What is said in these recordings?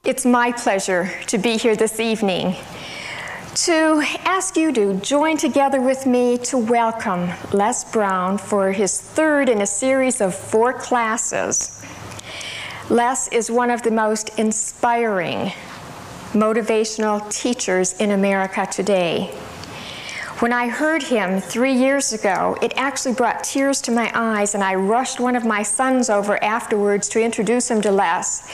It's my pleasure to be here this evening to ask you to join together with me to welcome Les Brown for his third in a series of 4 classes. Les is one of the most inspiring, motivational teachers in America today. When I heard him 3 years ago, it actually brought tears to my eyes, and I rushed one of my sons over afterwards to introduce him to Les.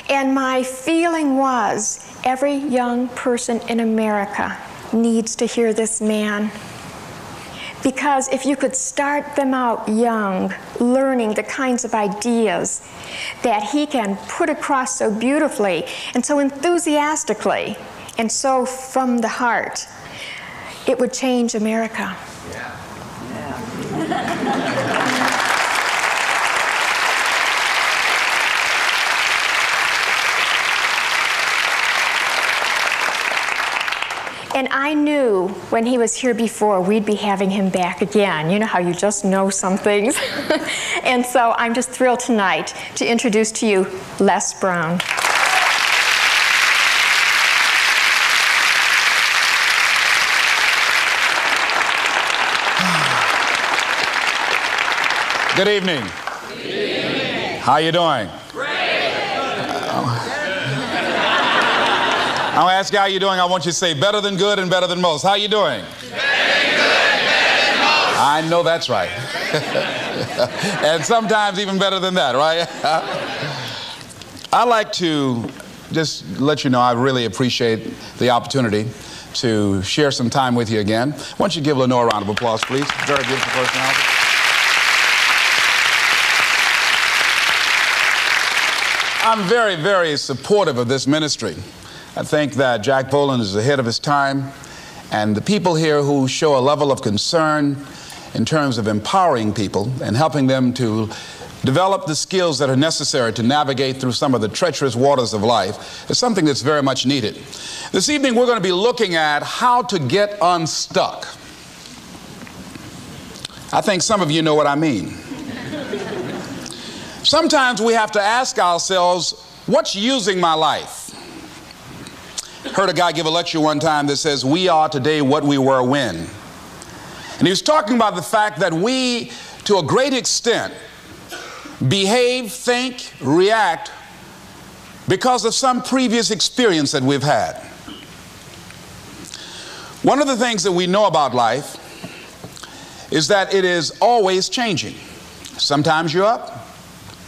And my feeling was, every young person in America needs to hear this man. Because if you could start them out young, learning the kinds of ideas that he can put across so beautifully and so enthusiastically and so from the heart, it would change America. Yeah. And I knew when he was here before, we'd be having him back again. You know how you just know some things? And so I'm just thrilled tonight to introduce to you Les Brown. Good evening. Good evening. How you doing? Great. I'm going to ask you how you doing. I want you to say better than good and better than most. How you doing? Better than good, better than most. I know that's right. And sometimes even better than that, right? I'd like to just let you know I really appreciate the opportunity to share some time with you again. Why don't you give Lenore a round of applause, please? Very beautiful personality. I'm very, very supportive of this ministry. I think that Jack Boland is ahead of his time, and the people here who show a level of concern in terms of empowering people and helping them to develop the skills that are necessary to navigate through some of the treacherous waters of life is something that's very much needed. This evening we're going to be looking at how to get unstuck. I think some of you know what I mean. Sometimes we have to ask ourselves, what's using my life? Heard a guy give a lecture one time that says, we are today what we were when. And he was talking about the fact that we, to a great extent, behave, think, react because of some previous experience that we've had. One of the things that we know about life is that it is always changing. Sometimes you're up.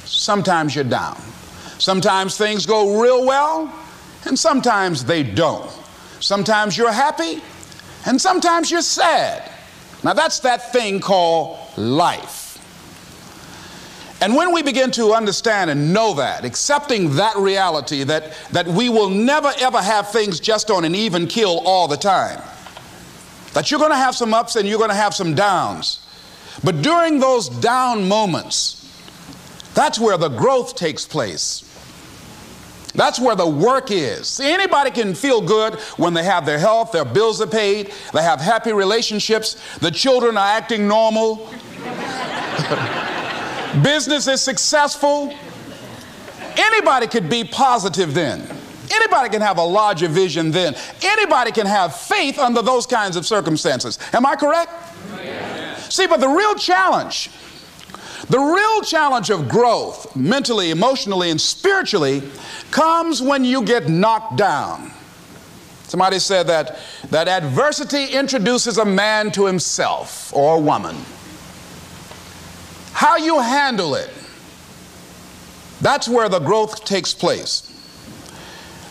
Sometimes you're down. Sometimes things go real well, and sometimes they don't. Sometimes you're happy, and sometimes you're sad. Now that's that thing called life. And when we begin to understand and know that, accepting that reality that we will never ever have things just on an even keel all the time, that you're going to have some ups and you're going to have some downs, but during those down moments, that's where the growth takes place. That's where the work is. See, anybody can feel good when they have their health, their bills are paid, they have happy relationships, the children are acting normal, business is successful. Anybody could be positive then. Anybody can have a larger vision then. Anybody can have faith under those kinds of circumstances. Am I correct? Yes. See, but the real challenge of growth, mentally, emotionally, and spiritually, comes when you get knocked down. Somebody said that adversity introduces a man to himself or a woman. How you handle it, that's where the growth takes place.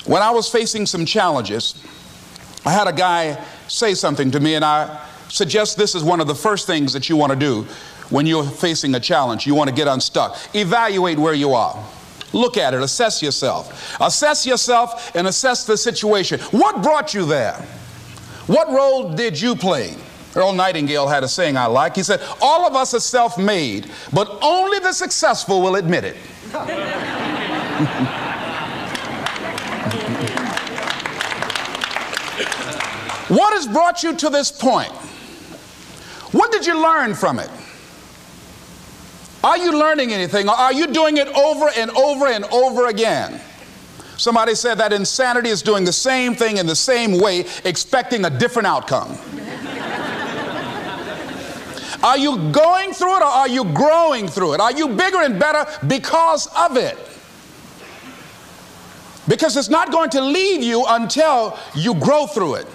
When I was facing some challenges, I had a guy say something to me, and I suggest this is one of the first things that you want to do when you're facing a challenge. You want to get unstuck. Evaluate where you are. Look at it. Assess yourself. Assess yourself and assess the situation. What brought you there? What role did you play? Earl Nightingale had a saying I like. He said, all of us are self-made, but only the successful will admit it. What has brought you to this point? What did you learn from it? Are you learning anything, or are you doing it over and over and over again? Somebody said that insanity is doing the same thing in the same way, expecting a different outcome. Are you going through it, or are you growing through it? Are you bigger and better because of it? Because it's not going to leave you until you grow through it.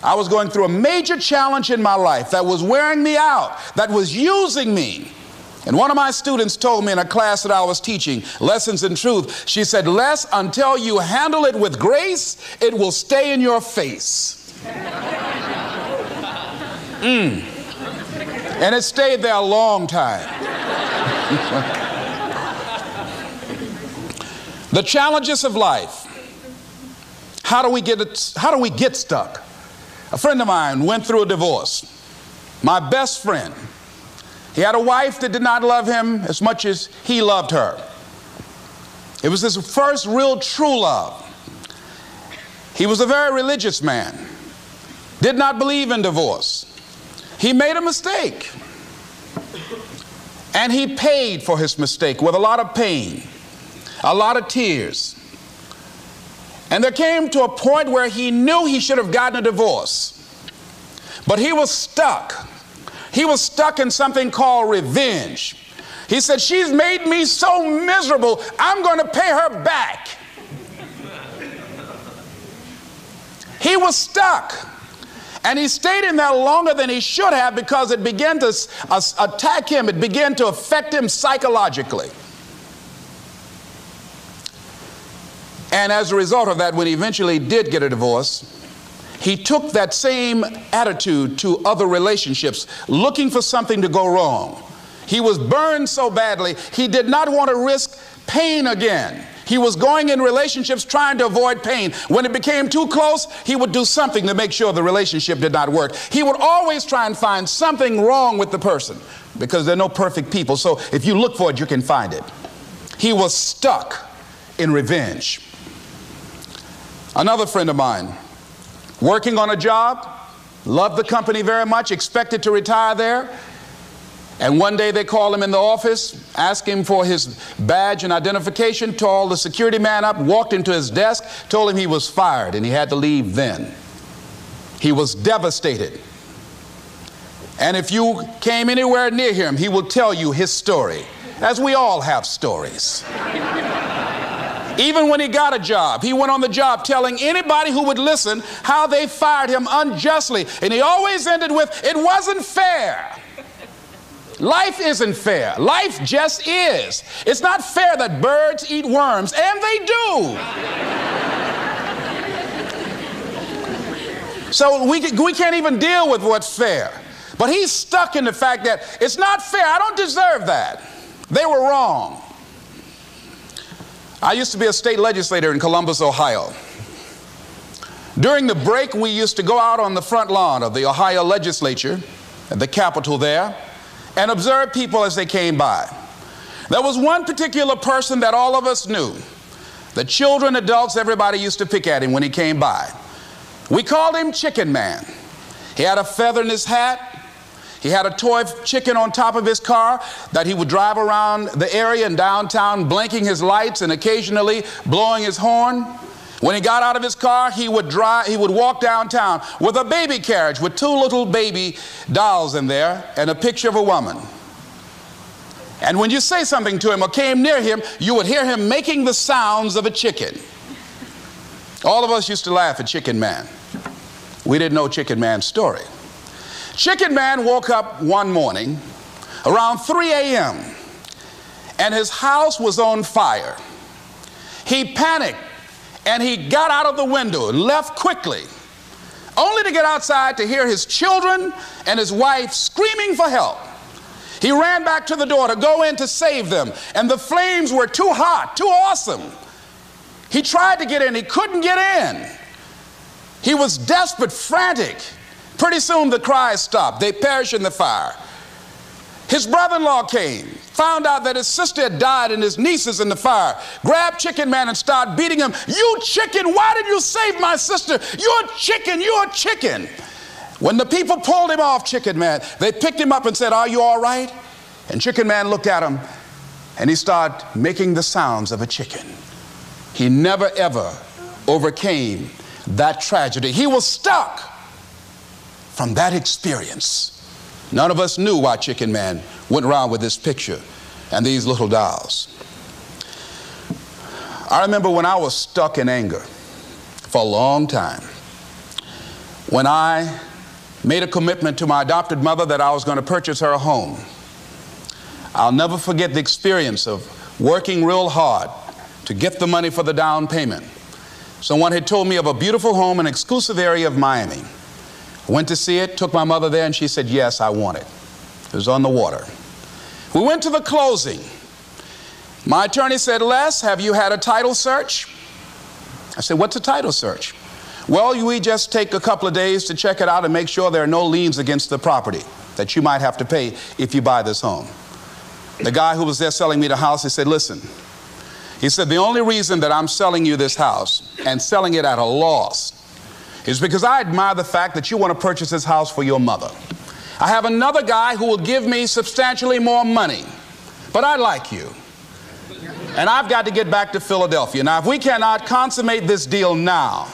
I was going through a major challenge in my life that was wearing me out, that was using me. And one of my students told me in a class that I was teaching, Lessons in Truth, she said, Les, until you handle it with grace, it will stay in your face. And it stayed there a long time. The challenges of life. How do we get stuck? A friend of mine went through a divorce. My best friend. He had a wife that did not love him as much as he loved her. It was his first real true love. He was a very religious man. Did not believe in divorce. He made a mistake. And he paid for his mistake with a lot of pain, a lot of tears. And there came to a point where he knew he should have gotten a divorce. But he was stuck. He was stuck in something called revenge. He said, she's made me so miserable, I'm going to pay her back. He was stuck. And he stayed in there longer than he should have because it began to attack him. It began to affect him psychologically. And as a result of that, when he eventually did get a divorce, he took that same attitude to other relationships, looking for something to go wrong. He was burned so badly, he did not want to risk pain again. He was going in relationships trying to avoid pain. When it became too close, he would do something to make sure the relationship did not work. He would always try and find something wrong with the person because there are no perfect people. So if you look for it, you can find it. He was stuck in revenge. Another friend of mine, working on a job, loved the company very much, expected to retire there. And one day they called him in the office, asked him for his badge and identification, called the security man up, walked into his desk, told him he was fired and he had to leave then. He was devastated. And if you came anywhere near him, he will tell you his story, as we all have stories. Even when he got a job, he went on the job telling anybody who would listen how they fired him unjustly. And he always ended with, it wasn't fair. Life isn't fair. Life just is. It's not fair that birds eat worms, and they do. So we can't even deal with what's fair. But he's stuck in the fact that it's not fair. I don't deserve that. They were wrong. I used to be a state legislator in Columbus, Ohio. During the break, we used to go out on the front lawn of the Ohio legislature, at the Capitol there, and observe people as they came by. There was one particular person that all of us knew. The children, adults, everybody used to pick at him when he came by. We called him Chicken Man. He had a feather in his hat. He had a toy chicken on top of his car that he would drive around the area in downtown, blinking his lights and occasionally blowing his horn. When he got out of his car, he would walk downtown with a baby carriage with two little baby dolls in there and a picture of a woman. And when you say something to him or came near him, you would hear him making the sounds of a chicken. All of us used to laugh at Chicken Man. We didn't know Chicken Man's story. Chicken Man woke up one morning around 3 a.m. and his house was on fire. He panicked and he got out of the window and left quickly, only to get outside to hear his children and his wife screaming for help. He ran back to the door to go in to save them, and the flames were too hot, too awesome. He tried to get in, he couldn't get in. He was desperate, frantic. Pretty soon the cries stopped. They perished in the fire. His brother-in-law came, found out that his sister had died and his nieces in the fire, grabbed Chicken Man and started beating him. You chicken, why did you save my sister? You're a chicken, you're a chicken. When the people pulled him off Chicken Man, they picked him up and said, are you all right? And Chicken Man looked at him and he started making the sounds of a chicken. he never ever overcame that tragedy. He was stuck from that experience. None of us knew why Chicken Man went around with this picture and these little dolls. I remember when I was stuck in anger for a long time, when I made a commitment to my adopted mother that I was going to purchase her a home. I'll never forget the experience of working real hard to get the money for the down payment. Someone had told me of a beautiful home in an exclusive area of Miami. I went to see it, took my mother there, and she said, yes, I want it. It was on the water. We went to the closing. My attorney said, Les, have you had a title search? I said, what's a title search? Well, we just take a couple of days to check it out and make sure there are no liens against the property that you might have to pay if you buy this home. The guy who was there selling me the house, he said, listen, he said, the only reason that I'm selling you this house and selling it at a loss is because I admire the fact that you want to purchase this house for your mother. I have another guy who will give me substantially more money, but I like you. And I've got to get back to Philadelphia. Now, if we cannot consummate this deal now,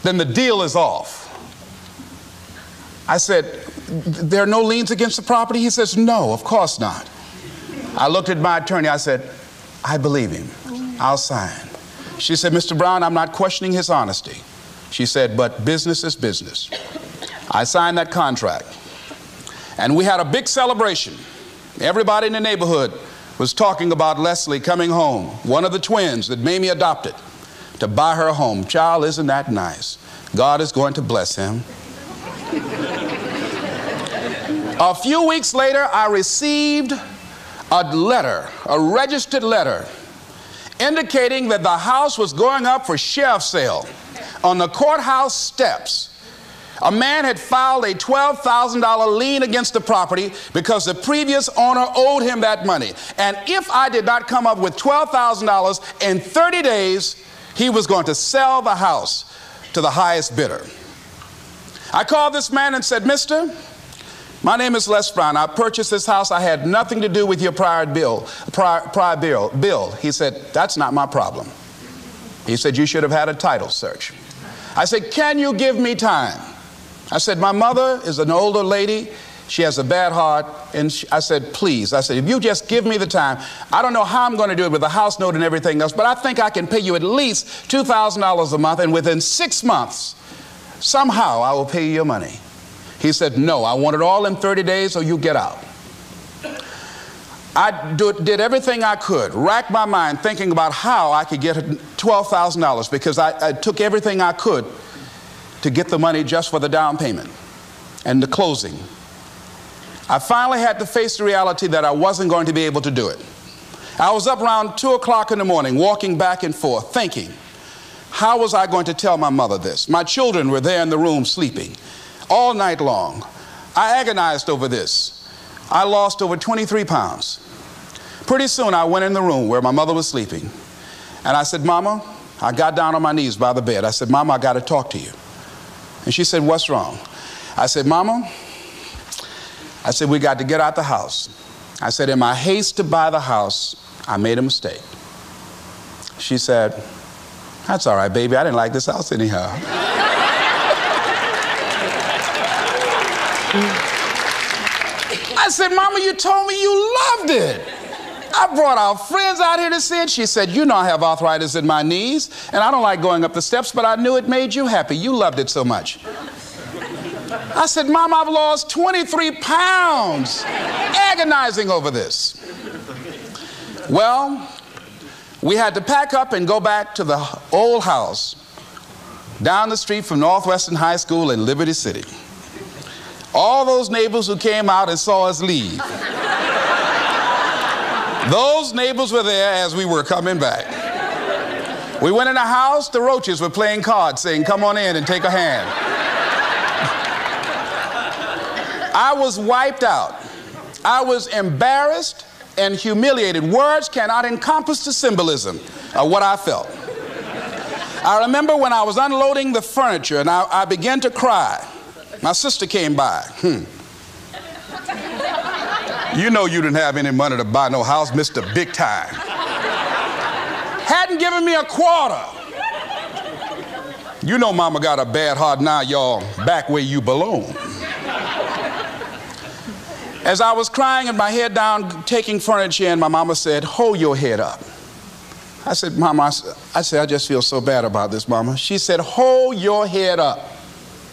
then the deal is off. I said, there are no liens against the property? He says, no, of course not. I looked at my attorney. I said, I believe him. I'll sign. She said, Mr. Brown, I'm not questioning his honesty. She said, but business is business. I signed that contract. And we had a big celebration. Everybody in the neighborhood was talking about Leslie coming home, one of the twins that Mamie adopted, to buy her a home. Child, isn't that nice? God is going to bless him. A few weeks later, I received a letter, a registered letter, indicating that the house was going up for sheriff's sale on the courthouse steps. A man had filed a $12,000 lien against the property because the previous owner owed him that money. And if I did not come up with $12,000 in 30 days, he was going to sell the house to the highest bidder. I called this man and said, Mister, my name is Les Brown. I purchased this house. I had nothing to do with your prior bill. He said, that's not my problem. He said, you should have had a title search. I said, can you give me time? I said, my mother is an older lady. She has a bad heart. And I said, please. I said, if you just give me the time, I don't know how I'm going to do it with the house note and everything else, but I think I can pay you at least $2,000 a month, and within 6 months, somehow I will pay you your money. He said, no, I want it all in 30 days or you get out. I did everything I could, racked my mind thinking about how I could get $12,000 because I took everything I could to get the money just for the down payment and the closing. I finally had to face the reality that I wasn't going to be able to do it. I was up around 2 o'clock in the morning walking back and forth thinking, how was I going to tell my mother this? My children were there in the room sleeping all night long. I agonized over this. I lost over 23 pounds. Pretty soon I went in the room where my mother was sleeping and I said, Mama, I got down on my knees by the bed. I said, Mama, I got to talk to you. And she said, what's wrong? I said, Mama, I said, we got to get out the house. I said, in my haste to buy the house, I made a mistake. She said, that's all right, baby. I didn't like this house anyhow. I said, Mama, you told me you loved it. I brought our friends out here to see it. She said, you know I have arthritis in my knees, and I don't like going up the steps, but I knew it made you happy. You loved it so much. I said, Mom, I've lost 23 pounds agonizing over this. Well, we had to pack up and go back to the old house down the street from Northwestern High School in Liberty City. All those neighbors who came out and saw us leave, those neighbors were there as we were coming back. We went in the house, the roaches were playing cards saying, come on in and take a hand. I was wiped out. I was embarrassed and humiliated. Words cannot encompass the symbolism of what I felt. I remember when I was unloading the furniture and I began to cry. My sister came by. You know you didn't have any money to buy no house, Mr. Big Time. hadn't given me a quarter. You know mama got a bad heart now, y'all, back where you belong. As I was crying and my head down, taking furniture in, my mama said, hold your head up. I said, Mama, I just feel so bad about this, Mama. She said, hold your head up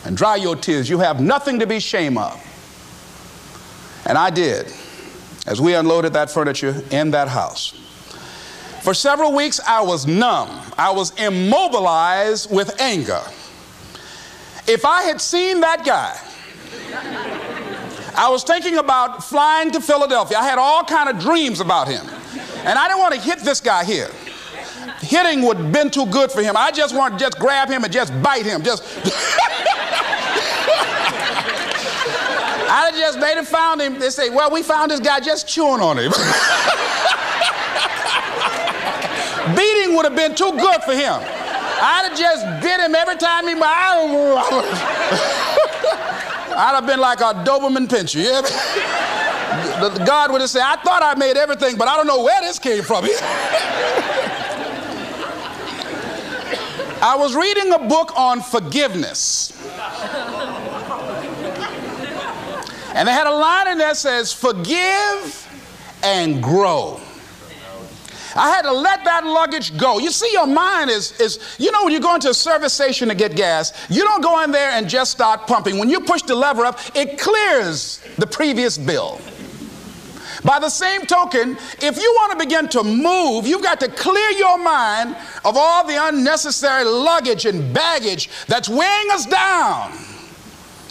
and dry your tears. You have nothing to be ashamed of. And I did, as we unloaded that furniture in that house. For several weeks, I was numb. I was immobilized with anger. If I had seen that guy, I was thinking about flying to Philadelphia. I had all kind of dreams about him. And I didn't want to hit this guy here. Hitting would have been too good for him. I just wanted to just grab him and just bite him. I just made him found him. They say, well, we found this guy just chewing on him. Beating would have been too good for him. I'd have just bit him every time he... I'd have been like a Doberman pincher. Yeah? God would have said, I thought I made everything, but I don't know where this came from. I was reading a book on forgiveness. And they had a line in there that says, forgive and grow. I had to let that luggage go. You see, your mind is, you know, when you go into a service station to get gas, you don't go in there and just start pumping. When you push the lever up, it clears the previous bill. By the same token, if you want to begin to move, you've got to clear your mind of all the unnecessary luggage and baggage that's weighing us down.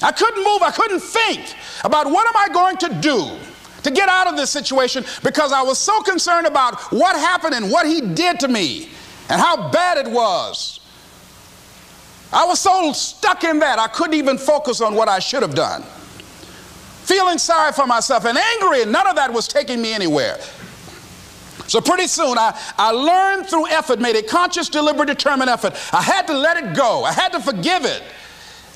I couldn't move. I couldn't think about what am I going to do to get out of this situation, because I was so concerned about what happened and what he did to me and how bad it was. I was so stuck in that I couldn't even focus on what I should have done. Feeling sorry for myself and angry, and none of that was taking me anywhere. So pretty soon I learned through effort, made a conscious, deliberate, determined effort. I had to let it go. I had to forgive it.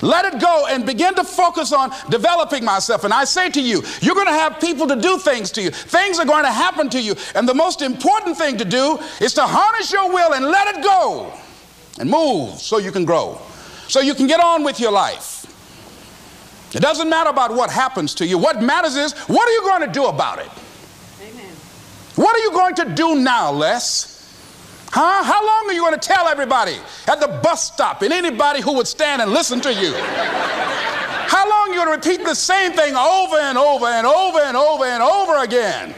Let it go and begin to focus on developing myself. And I say to you, you're going to have people to do things to you. Things are going to happen to you. And the most important thing to do is to harness your will and let it go and move so you can grow, so you can get on with your life. It doesn't matter about what happens to you. What matters is, what are you going to do about it? Amen. What are you going to do now, Les? Huh? How long are you going to tell everybody at the bus stop and anybody who would stand and listen to you? How long are you going to repeat the same thing over and over and over and over and over again?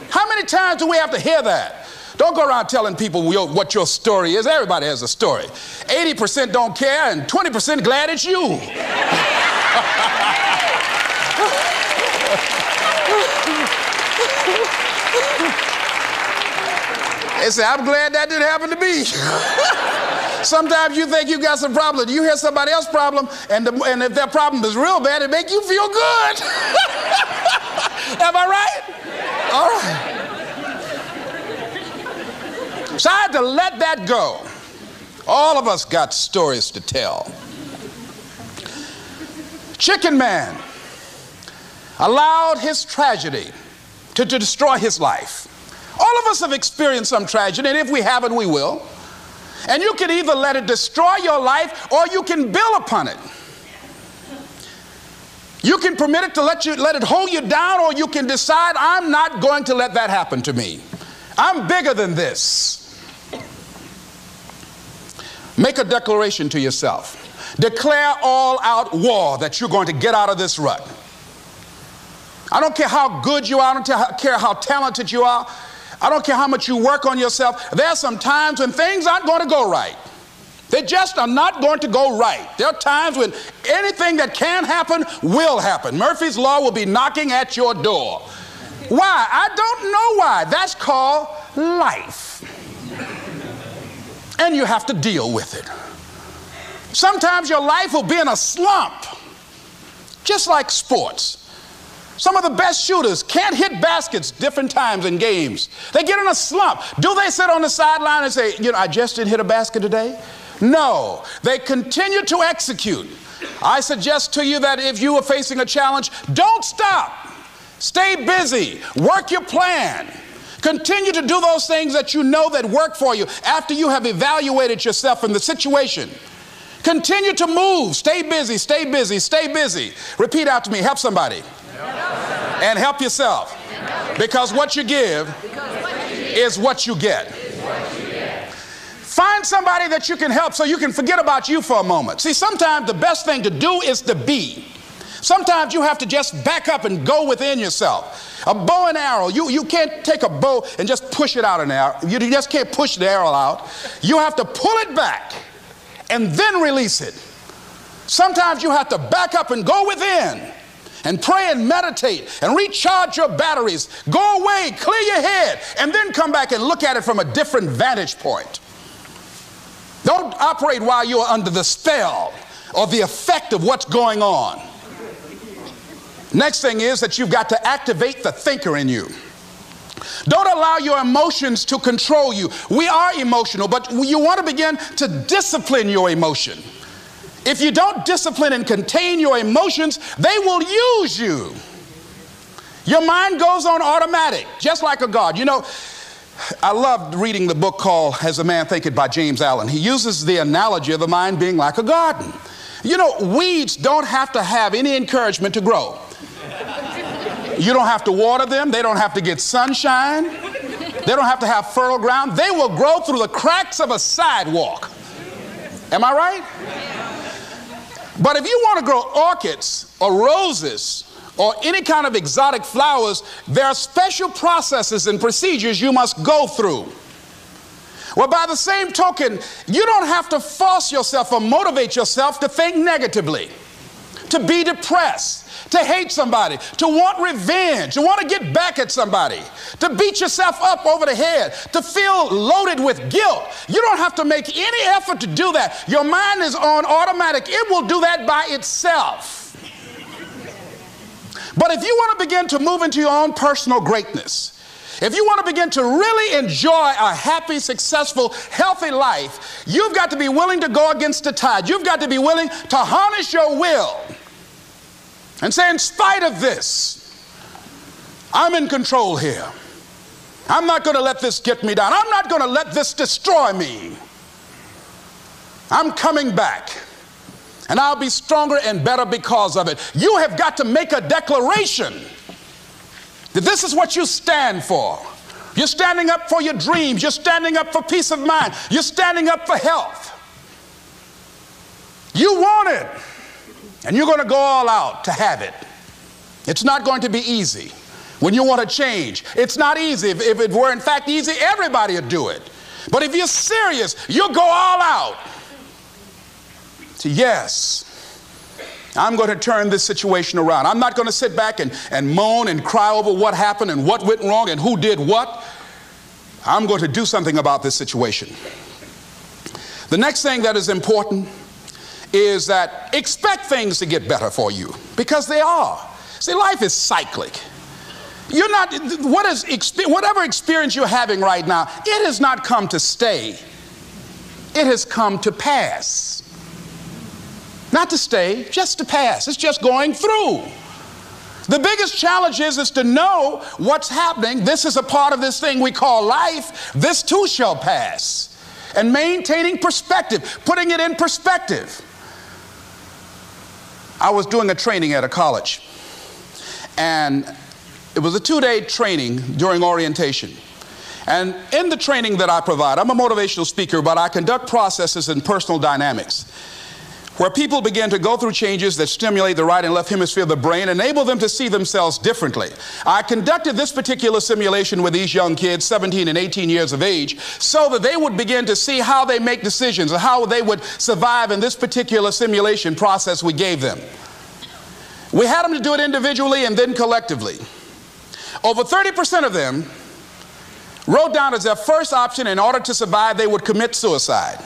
How many times do we have to hear that? Don't go around telling people what your story is. Everybody has a story. 80% don't care and 20% glad it's you. They say, I'm glad that didn't happen to me. Sometimes you think you got some problem. You hear somebody else's problem, and if their problem is real bad, it makes you feel good. Am I right? All right. So I had to let that go. All of us got stories to tell. Chicken Man allowed his tragedy to destroy his life. All of us have experienced some tragedy, and if we haven't, we will. And you can either let it destroy your life, or you can build upon it. You can permit it to let it hold you down, or you can decide, I'm not going to let that happen to me. I'm bigger than this. Make a declaration to yourself. Declare all-out war that you're going to get out of this rut. I don't care how good you are. I don't care how talented you are. I don't care how much you work on yourself. There are some times when things aren't going to go right. They just are not going to go right. There are times when anything that can happen will happen. Murphy's Law will be knocking at your door. Why? I don't know why. That's called life. And you have to deal with it. Sometimes your life will be in a slump, just like sports. Some of the best shooters can't hit baskets different times in games. They get in a slump. Do they sit on the sideline and say, I just didn't hit a basket today? No, they continue to execute. I suggest to you that if you are facing a challenge, don't stop. Stay busy. Work your plan. Continue to do those things that you know that work for you after you have evaluated yourself in the situation. Continue to move. Stay busy, stay busy, stay busy. Repeat out to me. Help somebody. And help yourself. Because what you give is what you get. Find somebody that you can help so you can forget about you for a moment. See, sometimes the best thing to do is to be. Sometimes you have to just back up and go within yourself. A bow and arrow, you can't take a bow and just push it out an arrow. You just can't push the arrow out. You have to pull it back and then release it. Sometimes you have to back up and go within and pray and meditate and recharge your batteries. Go away, clear your head, and then come back and look at it from a different vantage point. Don't operate while you're under the spell or the effect of what's going on. Next thing is that you've got to activate the thinker in you. Don't allow your emotions to control you. We are emotional, but you want to begin to discipline your emotion. If you don't discipline and contain your emotions, they will use you. Your mind goes on automatic, just like a God. You know, I loved reading the book called As a Man Thinketh by James Allen. He uses the analogy of the mind being like a garden. You know, weeds don't have to have any encouragement to grow. You don't have to water them. They don't have to get sunshine. They don't have to have fertile ground. They will grow through the cracks of a sidewalk. Am I right? But if you want to grow orchids or roses or any kind of exotic flowers, there are special processes and procedures you must go through. Well, by the same token, you don't have to force yourself or motivate yourself to think negatively, to be depressed, to hate somebody, to want revenge, to want to get back at somebody, to beat yourself up over the head, to feel loaded with guilt. You don't have to make any effort to do that. Your mind is on automatic. It will do that by itself. But if you want to begin to move into your own personal greatness, if you want to begin to really enjoy a happy, successful, healthy life, you've got to be willing to go against the tide. You've got to be willing to harness your will and say, in spite of this, I'm in control here. I'm not going to let this get me down. I'm not going to let this destroy me. I'm coming back, and I'll be stronger and better because of it. You have got to make a declaration that this is what you stand for. You're standing up for your dreams. You're standing up for peace of mind. You're standing up for health. You want it, and you're going to go all out to have it. It's not going to be easy. When you want to change, it's not easy. If it were in fact easy, everybody would do it. But if you're serious, you'll go all out. So yes, I'm going to turn this situation around. I'm not going to sit back and moan and cry over what happened and what went wrong and who did what. I'm going to do something about this situation. The next thing that is important is that expect things to get better for you, because they are. See, life is cyclic. You're not, whatever experience you're having right now, it has not come to stay. It has come to pass. Not to stay, just to pass. It's just going through. The biggest challenge is to know what's happening. This is a part of this thing we call life. This too shall pass. And maintaining perspective, putting it in perspective. I was doing a training at a college, and it was a 2-day training during orientation. And in the training that I provide, I'm a motivational speaker, but I conduct processes in personal dynamics, where people begin to go through changes that stimulate the right and left hemisphere of the brain, enable them to see themselves differently. I conducted this particular simulation with these young kids, 17 and 18 years of age, so that they would begin to see how they make decisions and how they would survive in this particular simulation process we gave them. We had them to do it individually and then collectively. Over 30% of them wrote down as their first option, in order to survive, they would commit suicide.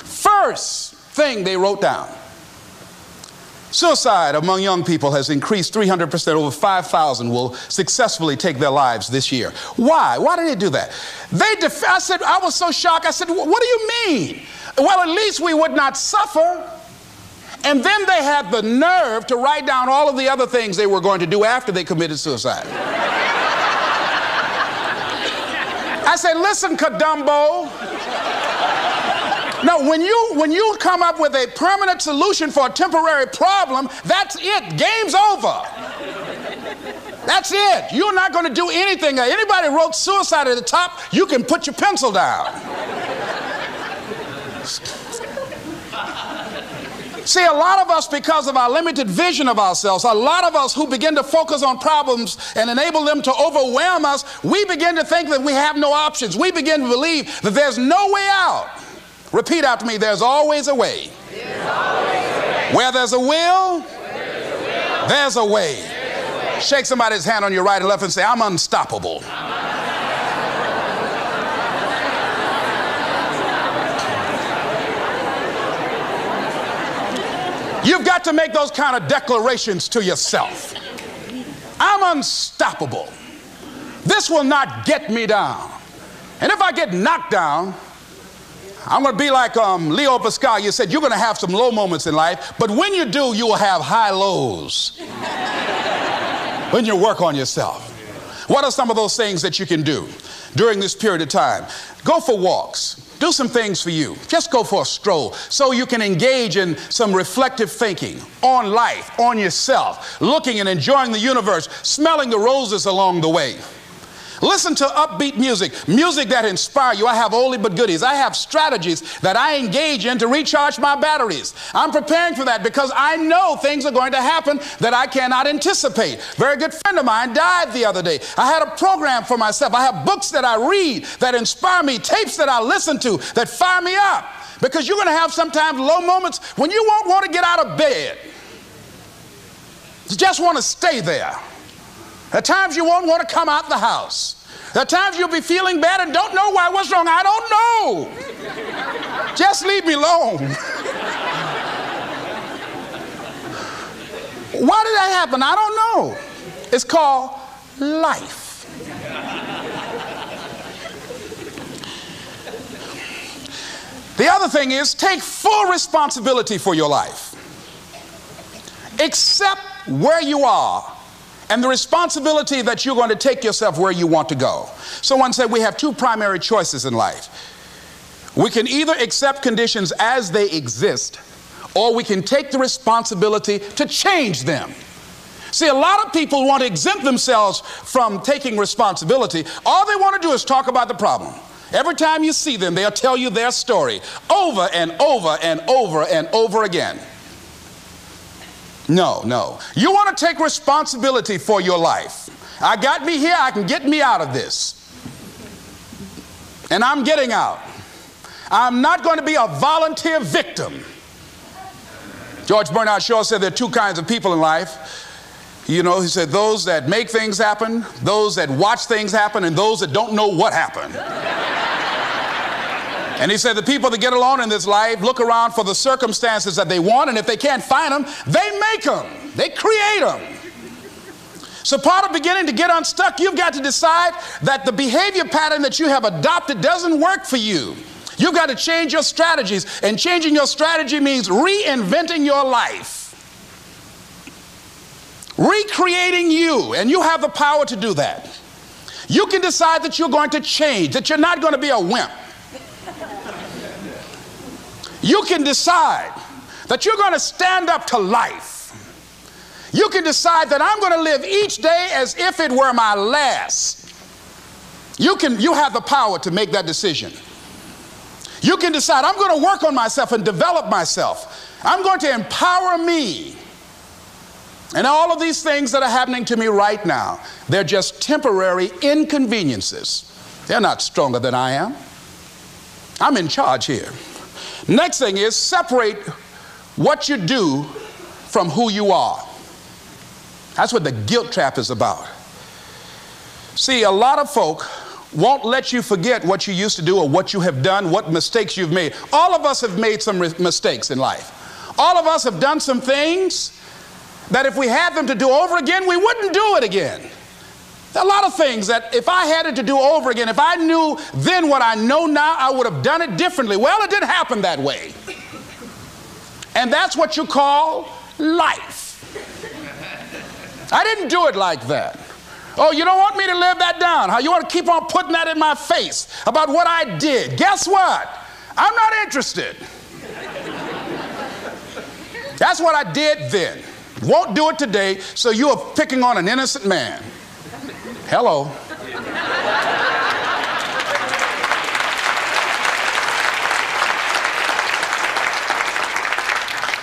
First thing they wrote down. Suicide among young people has increased 300%. Over 5,000 will successfully take their lives this year. Why? Why did they do that? I said, I was so shocked. I said, what do you mean? Well, at least we would not suffer. And then they had the nerve to write down all of the other things they were going to do after they committed suicide. say, listen, Kadumbo. No, when you come up with a permanent solution for a temporary problem, that's it. Game's over. That's it. You're not going to do anything. Anybody wrote suicide at the top, you can put your pencil down. See, a lot of us, because of our limited vision of ourselves, a lot of us who begin to focus on problems and enable them to overwhelm us, we begin to think that we have no options. We begin to believe that there's no way out. Repeat after me, there's always a way. Where there's a will, there's a way. Shake somebody's hand on your right and left and say, I'm unstoppable. You've got to make those kind of declarations to yourself. I'm unstoppable. This will not get me down. And if I get knocked down, I'm going to be like Leo Pascal. You said you're going to have some low moments in life, but when you do, you will have high lows when you work on yourself. What are some of those things that you can do during this period of time? Go for walks. Do some things for you. Just go for a stroll so you can engage in some reflective thinking on life, on yourself, looking and enjoying the universe, smelling the roses along the way. Listen to upbeat music, music that inspires you. I have oldie but goodies. I have strategies that I engage in to recharge my batteries. I'm preparing for that because I know things are going to happen that I cannot anticipate. A very good friend of mine died the other day. I had a program for myself. I have books that I read that inspire me, tapes that I listen to that fire me up. Because you're going to have sometimes low moments when you won't want to get out of bed. You just want to stay there. At times you won't want to come out the house. At times you'll be feeling bad and don't know why. What's wrong? I don't know. Just leave me alone. Why did that happen? I don't know. It's called life. The other thing is take full responsibility for your life. Accept where you are and the responsibility that you're going to take yourself where you want to go. Someone said we have two primary choices in life. We can either accept conditions as they exist, or we can take the responsibility to change them. See, a lot of people want to exempt themselves from taking responsibility. All they want to do is talk about the problem. Every time you see them, they'll tell you their story over and over and over and over again. No, no. You want to take responsibility for your life. I got me here, I can get me out of this. And I'm getting out. I'm not going to be a volunteer victim. George Bernard Shaw said there are two kinds of people in life. You know, he said those that make things happen, those that watch things happen, and those that don't know what happened. And he said the people that get along in this life look around for the circumstances that they want, and if they can't find them, they make them. They create them. So part of beginning to get unstuck, you've got to decide that the behavior pattern that you have adopted doesn't work for you. You've got to change your strategies, and changing your strategy means reinventing your life. Recreating you, and you have the power to do that. You can decide that you're going to change, that you're not going to be a wimp. You can decide that you're going to stand up to life. You can decide that I'm going to live each day as if it were my last. You have the power to make that decision. You can decide I'm going to work on myself and develop myself. I'm going to empower me. And all of these things that are happening to me right now, they're just temporary inconveniences. They're not stronger than I am. I'm in charge here. Next thing is separate what you do from who you are. That's what the guilt trap is about. See, a lot of folk won't let you forget what you used to do or what you have done, what mistakes you've made. All of us have made some mistakes in life. All of us have done some things that if we had them to do over again, we wouldn't do it again. There are a lot of things that if I had it to do over again, if I knew then what I know now, I would have done it differently. Well, it didn't happen that way. And that's what you call life. I didn't do it like that. Oh, you don't want me to live that down? on, how you want to keep on putting that in my face about what I did. Guess what? I'm not interested. That's what I did then. Won't do it today, so you are picking on an innocent man. Hello.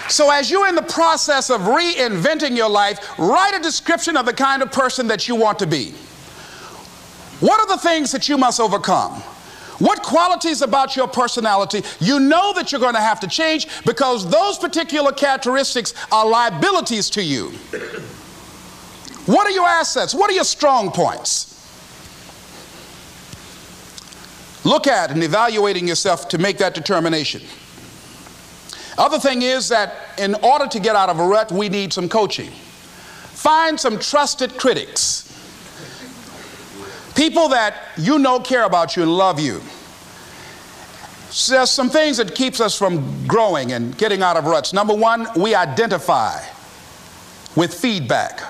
So as you're in the process of reinventing your life, write a description of the kind of person that you want to be. What are the things that you must overcome? What qualities about your personality you know that you're going to have to change because those particular characteristics are liabilities to you? What are your assets? What are your strong points? Look at and evaluating yourself to make that determination. Other thing is that in order to get out of a rut, we need some coaching. Find some trusted critics. People that you know care about you and love you. So there's some things that keeps us from growing and getting out of ruts. Number one, we identify with feedback.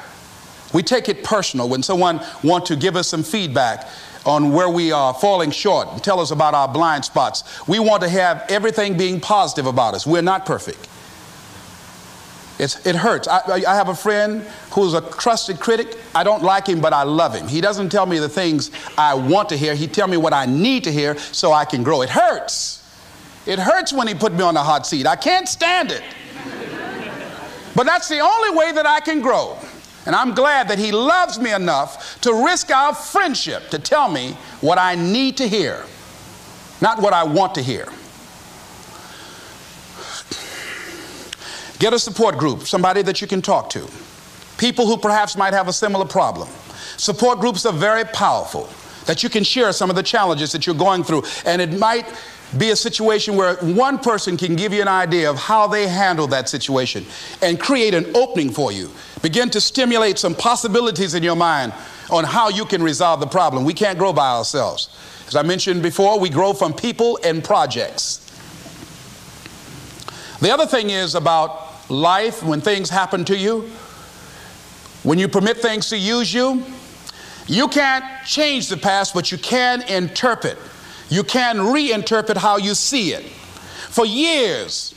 We take it personal when someone wants to give us some feedback on where we are falling short and tell us about our blind spots. We want to have everything being positive about us. We're not perfect. It hurts. I have a friend who's a trusted critic. I don't like him, but I love him. He doesn't tell me the things I want to hear. He tells me what I need to hear so I can grow. It hurts. It hurts when he put me on the hot seat. I can't stand it. But that's the only way that I can grow. And I'm glad that he loves me enough to risk our friendship to tell me what I need to hear, not what I want to hear. Get a support group, somebody that you can talk to. People who perhaps might have a similar problem. Support groups are very powerful, that you can share some of the challenges that you're going through. And it might be a situation where one person can give you an idea of how they handle that situation and create an opening for you. Begin to stimulate some possibilities in your mind on how you can resolve the problem. We can't grow by ourselves. As I mentioned before, we grow from people and projects. The other thing is about life, when things happen to you, when you permit things to use you, you can't change the past, but you can interpret. You can reinterpret how you see it. For years,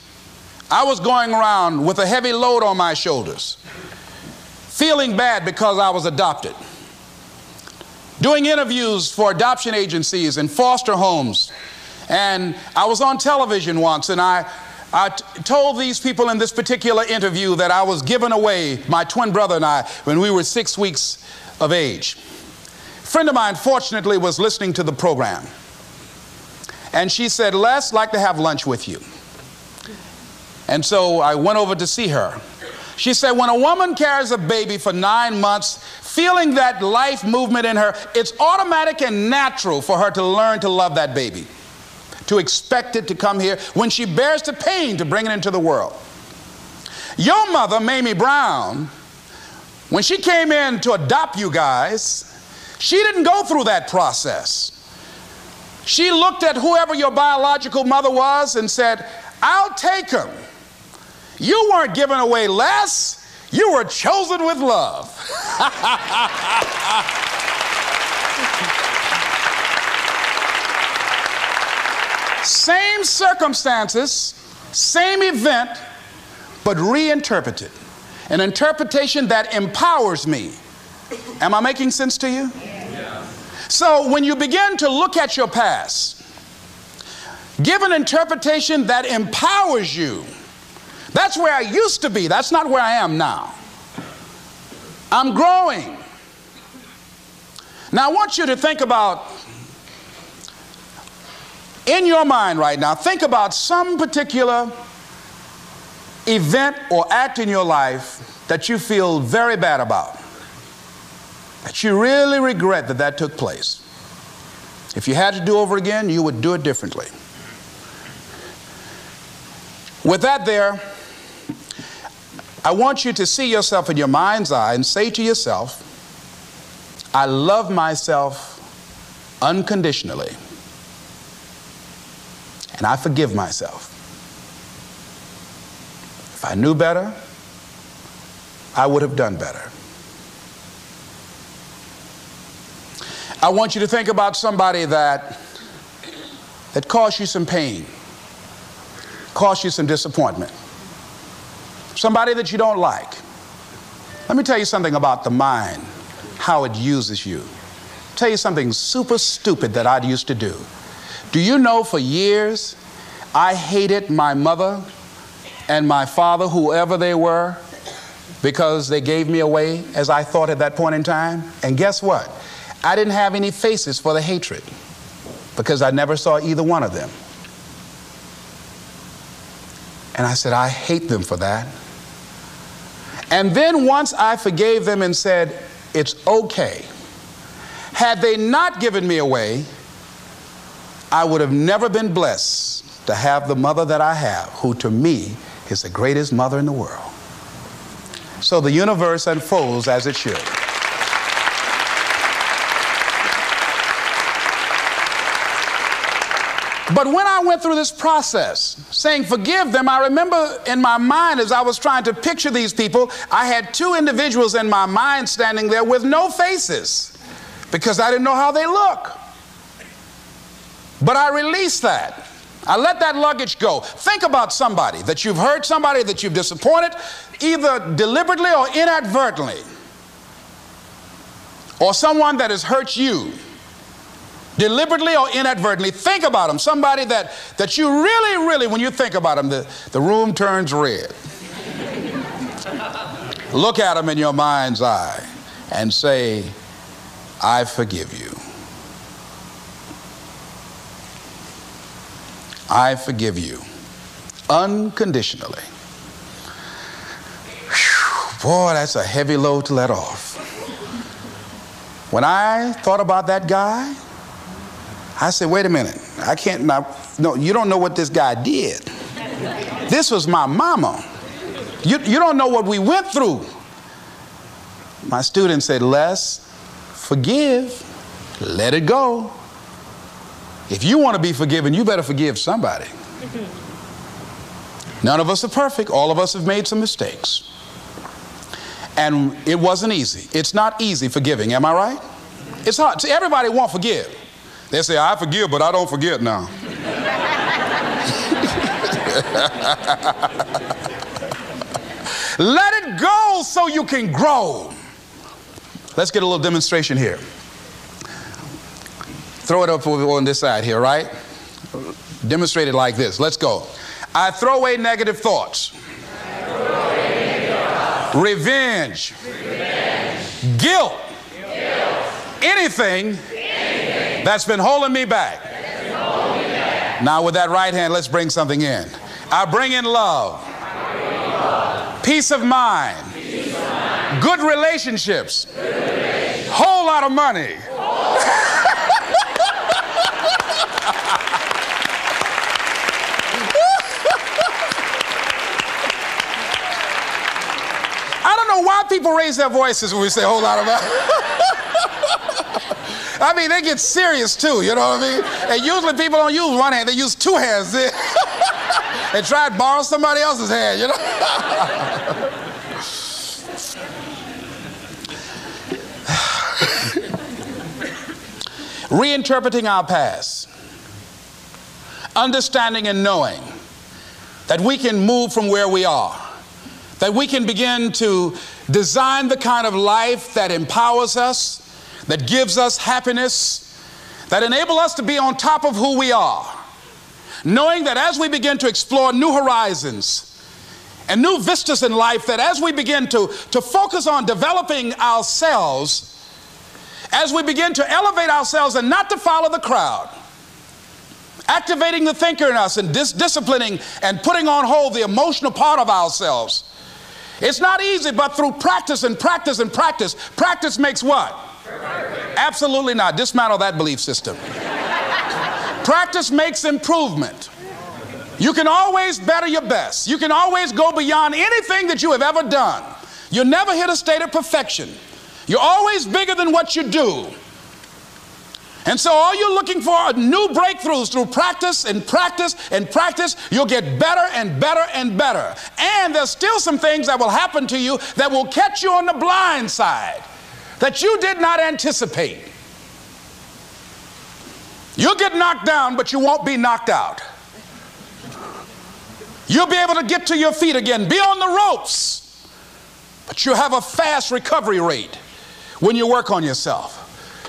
I was going around with a heavy load on my shoulders, feeling bad because I was adopted, doing interviews for adoption agencies and foster homes. And I was on television once, and I told these people in this particular interview that I was giving away my twin brother and I when we were 6 weeks of age. A friend of mine, fortunately, was listening to the program. And she said, Les, I'd like to have lunch with you. And so I went over to see her. She said, when a woman carries a baby for 9 months, feeling that life movement in her, it's automatic and natural for her to learn to love that baby, to expect it to come here when she bears the pain to bring it into the world. Your mother, Mamie Brown, when she came in to adopt you guys, she didn't go through that process. She looked at whoever your biological mother was and said, I'll take him. You weren't given away less. You were chosen with love. Same circumstances, same event, but reinterpreted. An interpretation that empowers me. Am I making sense to you? Yeah. So when you begin to look at your past, give an interpretation that empowers you. That's where I used to be. That's not where I am now. I'm growing. Now I want you to think about, in your mind right now, think about some particular event or act in your life that you feel very bad about, that you really regret that that took place. If you had to do over again, you would do it differently. With that there, I want you to see yourself in your mind's eye and say to yourself, I love myself unconditionally, and I forgive myself. If I knew better, I would have done better. I want you to think about somebody that caused you some pain, caused you some disappointment, somebody that you don't like. Let me tell you something about the mind, how it uses you. Tell you something super stupid that I used to do. Do you know for years I hated my mother and my father, whoever they were, because they gave me away as I thought at that point in time? And guess what? I didn't have any faces for the hatred because I never saw either one of them. And I said, I hate them for that. And then once I forgave them and said, it's okay, had they not given me away, I would have never been blessed to have the mother that I have, who to me is the greatest mother in the world. So the universe unfolds as it should. But when I went through this process, saying forgive them, I remember in my mind as I was trying to picture these people, I had two individuals in my mind standing there with no faces because I didn't know how they look. But I released that. I let that luggage go. Think about somebody that you've hurt, somebody that you've disappointed, either deliberately or inadvertently, or someone that has hurt you deliberately or inadvertently. Think about them. Somebody that you really, when you think about them, the room turns red. Look at them in your mind's eye and say, I forgive you. I forgive you unconditionally. Whew, boy, that's a heavy load to let off. When I thought about that guy, I said, wait a minute, I can't, no, you don't know what this guy did. This was my mama. You don't know what we went through. My student said, Les, forgive, let it go. If you want to be forgiven, you better forgive somebody. None of us are perfect. All of us have made some mistakes. And it wasn't easy. It's not easy forgiving, am I right? It's hard. See, everybody won't forgive. They say, I forgive, but I don't forget now. Let it go so you can grow. Let's get a little demonstration here. Throw it up on this side here, right? Demonstrate it like this. Let's go. I throw away negative thoughts. Revenge. Guilt. Anything that's been holding me back. Now with that right hand, let's bring something in. I bring in love. Peace of mind. Good relationships. Whole lot of money. I don't know why people raise their voices when we say a whole lot of money. I mean, they get serious too, you know what I mean? And usually people don't use one hand, they use two hands. They try to borrow somebody else's hand, you know? Reinterpreting our past. Understanding and knowing that we can move from where we are. That we can begin to design the kind of life that empowers us, that gives us happiness, that enable us to be on top of who we are. Knowing that as we begin to explore new horizons and new vistas in life, that as we begin to focus on developing ourselves, as we begin to elevate ourselves and not to follow the crowd, activating the thinker in us and disciplining and putting on hold the emotional part of ourselves. It's not easy, but through practice and practice and practice, practice makes what? Absolutely not. Dismantle that belief system. Practice makes improvement. You can always better your best. You can always go beyond anything that you have ever done. You'll never hit a state of perfection. You're always bigger than what you do. And so all you're looking for are new breakthroughs through practice and practice and practice. You'll get better and better and better. And there's still some things that will happen to you that will catch you on the blind side that you did not anticipate. You'll get knocked down, but you won't be knocked out. You'll be able to get to your feet again, be on the ropes, but you'll have a fast recovery rate when you work on yourself.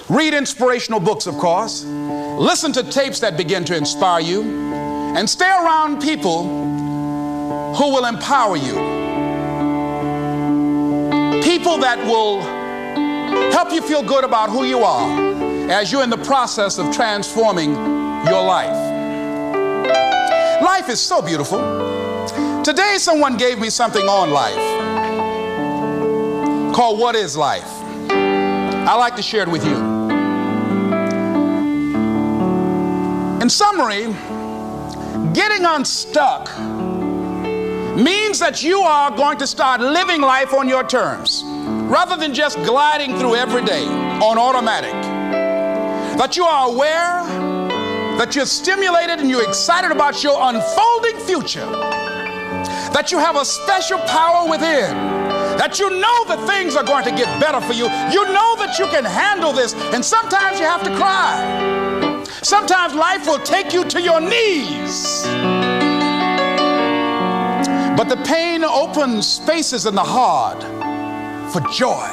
Read inspirational books, of course. Listen to tapes that begin to inspire you, and stay around people who will empower you. People that will help you feel good about who you are as you're in the process of transforming your life. Life is so beautiful. Today someone gave me something on life called What is Life? I'd like to share it with you. In summary, getting unstuck means that you are going to start living life on your terms rather than just gliding through every day on automatic. That you are aware, that you're stimulated and you're excited about your unfolding future. That you have a special power within. That you know that things are going to get better for you. You know that you can handle this, and sometimes you have to cry. Sometimes life will take you to your knees. But the pain opens spaces in the heart for joy.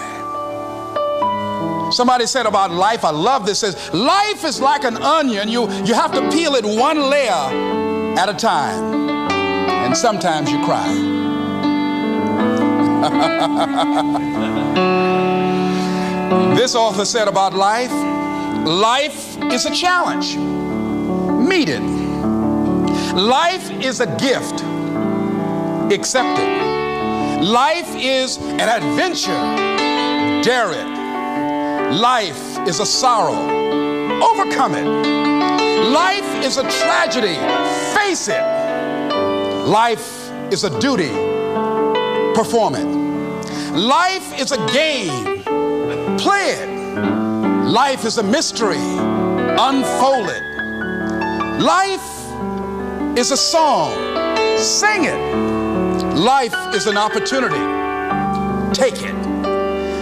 Somebody said about life, I love this, says, life is like an onion. You have to peel it one layer at a time. And sometimes you cry. This author said about life, life is a challenge. Meet it. Life is a gift. Accept it. Life is an adventure. Dare it. Life is a sorrow. Overcome it. Life is a tragedy. Face it. Life is a duty. Perform it. Life is a game. Play it. Life is a mystery. Unfold it. Life is a song. Sing it. Life is an opportunity. Take it.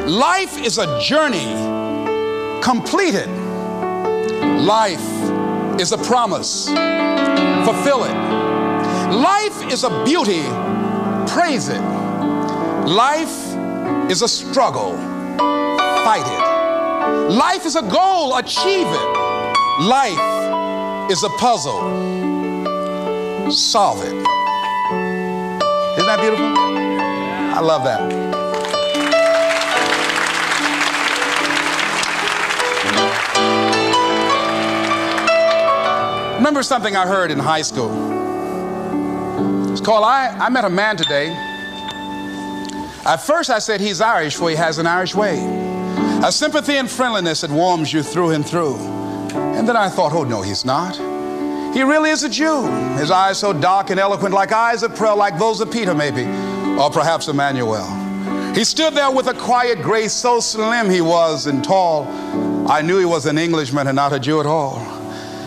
Life is a journey. Complete it. Life is a promise. Fulfill it. Life is a beauty. Praise it. Life is a struggle. Fight it. Life is a goal. Achieve it. Life is a puzzle. Solve it. Isn't that beautiful? I love that. Remember something I heard in high school. It's called, I met a man today. At first I said he's Irish, for he has an Irish way. A sympathy and friendliness that warms you through and through. And then I thought, oh no, he's not. He really is a Jew. His eyes so dark and eloquent, like eyes of pearl, like those of Peter maybe, or perhaps Emmanuel. He stood there with a quiet grace, so slim he was and tall. I knew he was an Englishman and not a Jew at all.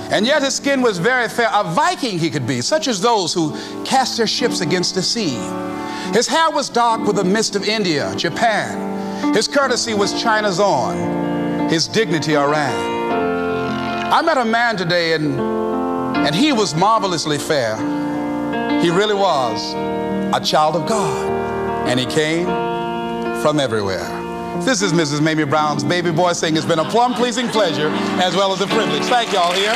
And yet his skin was very fair, a Viking he could be, such as those who cast their ships against the sea. His hair was dark with the mist of India, Japan. His courtesy was China's own, his dignity Iran. I met a man today and he was marvelously fair. He really was a child of God, and he came from everywhere. This is Mrs. Mamie Brown's baby boy saying it's been a plum-pleasing pleasure as well as a privilege. Thank y'all here.